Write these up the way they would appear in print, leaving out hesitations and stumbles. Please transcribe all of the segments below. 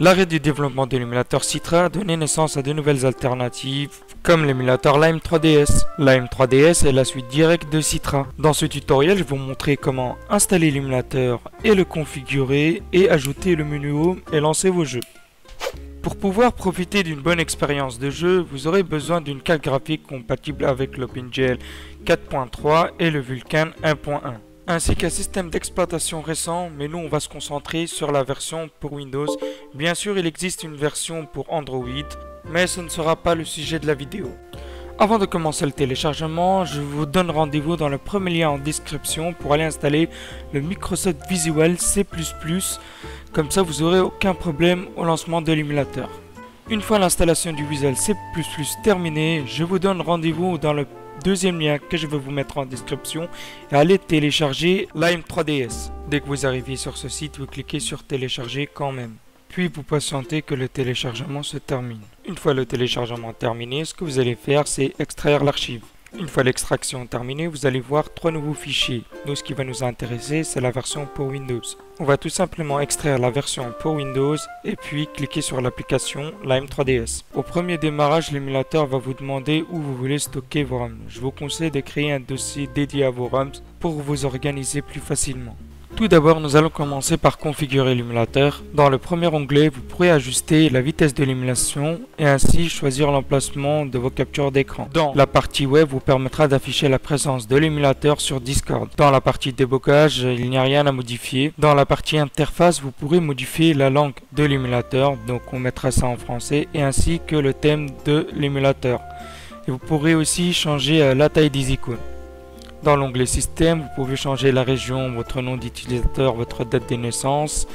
L'arrêt du développement de l'émulateur Citra a donné naissance à de nouvelles alternatives comme l'émulateur Lime 3DS. Lime 3DS est la suite directe de Citra. Dans ce tutoriel, je vais vous montrer comment installer l'émulateur et le configurer et ajouter le menu Home et lancer vos jeux. Pour pouvoir profiter d'une bonne expérience de jeu, vous aurez besoin d'une carte graphique compatible avec l'OpenGL 4.3 et le Vulkan 1.1, ainsi qu'un système d'exploitation récent, mais nous on va se concentrer sur la version pour Windows. Bien sûr, il existe une version pour Android, mais ce ne sera pas le sujet de la vidéo. Avant de commencer le téléchargement, je vous donne rendez-vous dans le premier lien en description pour aller installer le Microsoft Visual C++. Comme ça, vous n'aurez aucun problème au lancement de l'émulateur. Une fois l'installation du Visual C++ terminée, je vous donne rendez-vous dans le deuxième lien que je vais vous mettre en description et allez télécharger Lime 3DS. Dès que vous arrivez sur ce site, vous cliquez sur télécharger quand même. Puis vous patientez que le téléchargement se termine. Une fois le téléchargement terminé, ce que vous allez faire, c'est extraire l'archive. Une fois l'extraction terminée, vous allez voir 3 nouveaux fichiers. Nous, ce qui va nous intéresser, c'est la version pour Windows. On va tout simplement extraire la version pour Windows et puis cliquer sur l'application Lime 3DS. Au premier démarrage, l'émulateur va vous demander où vous voulez stocker vos ROMs. Je vous conseille de créer un dossier dédié à vos ROMs pour vous organiser plus facilement. Tout d'abord, nous allons commencer par configurer l'émulateur. Dans le premier onglet, vous pourrez ajuster la vitesse de l'émulation et ainsi choisir l'emplacement de vos captures d'écran. Dans la partie web, vous permettra d'afficher la présence de l'émulateur sur Discord. Dans la partie débogage, il n'y a rien à modifier. Dans la partie interface, vous pourrez modifier la langue de l'émulateur, donc on mettra ça en français, et ainsi que le thème de l'émulateur. Et vous pourrez aussi changer la taille des icônes. Dans l'onglet Système, vous pouvez changer la région, votre nom d'utilisateur, votre date de naissance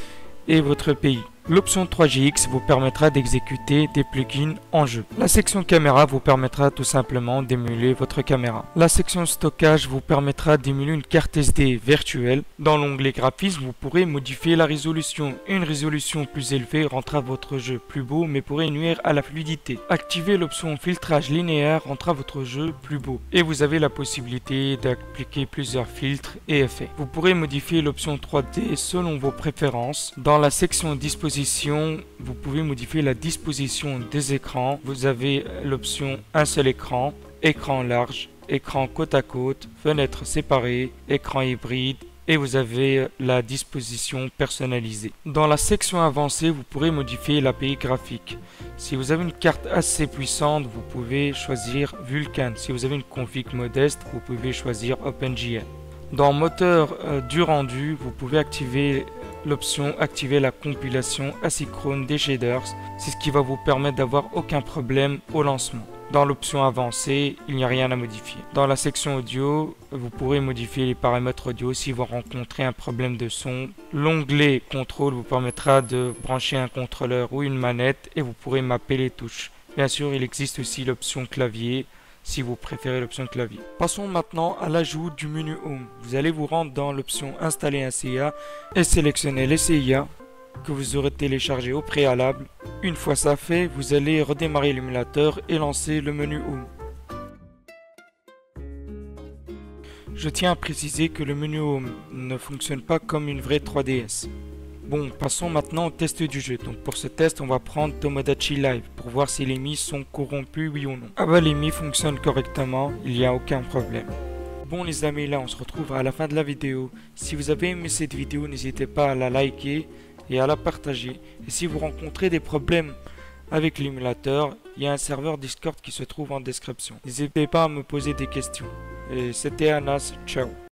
et votre pays. L'option 3GX vous permettra d'exécuter des plugins en jeu. La section caméra vous permettra tout simplement d'émuler votre caméra. La section stockage vous permettra d'émuler une carte SD virtuelle. Dans l'onglet graphisme, vous pourrez modifier la résolution. Une résolution plus élevée rendra votre jeu plus beau mais pourrait nuire à la fluidité. Activer l'option filtrage linéaire rendra votre jeu plus beau. Et vous avez la possibilité d'appliquer plusieurs filtres et effets. Vous pourrez modifier l'option 3D selon vos préférences. Dans la section disposition, vous pouvez modifier la disposition des écrans. Vous avez l'option un seul écran, écran large, écran côte à côte, fenêtre séparée, écran hybride et vous avez la disposition personnalisée. Dans la section avancée, vous pourrez modifier l'API graphique. Si vous avez une carte assez puissante, vous pouvez choisir Vulkan. Si vous avez une config modeste, vous pouvez choisir OpenGL. Dans moteur du rendu, vous pouvez activer l'option activer la compilation asynchrone des shaders. C'est ce qui va vous permettre d'avoir aucun problème au lancement. Dans l'option avancée, il n'y a rien à modifier. Dans la section audio, vous pourrez modifier les paramètres audio si vous rencontrez un problème de son. L'onglet contrôle vous permettra de brancher un contrôleur ou une manette et vous pourrez mapper les touches. Bien sûr, il existe aussi l'option clavier si vous préférez l'option clavier. Passons maintenant à l'ajout du menu Home. Vous allez vous rendre dans l'option Installer un CIA et sélectionner les CIA que vous aurez téléchargé au préalable. Une fois ça fait, vous allez redémarrer l'émulateur et lancer le menu Home. Je tiens à préciser que le menu Home ne fonctionne pas comme une vraie 3DS. Bon, passons maintenant au test du jeu. Donc pour ce test, on va prendre Tomodachi Live pour voir si les Mi sont corrompus, oui ou non. Ah bah les Mi fonctionnent correctement, il n'y a aucun problème. Bon les amis, là on se retrouve à la fin de la vidéo. Si vous avez aimé cette vidéo, n'hésitez pas à la liker et à la partager. Et si vous rencontrez des problèmes avec l'émulateur, il y a un serveur Discord qui se trouve en description. N'hésitez pas à me poser des questions. Et c'était Anas, ciao.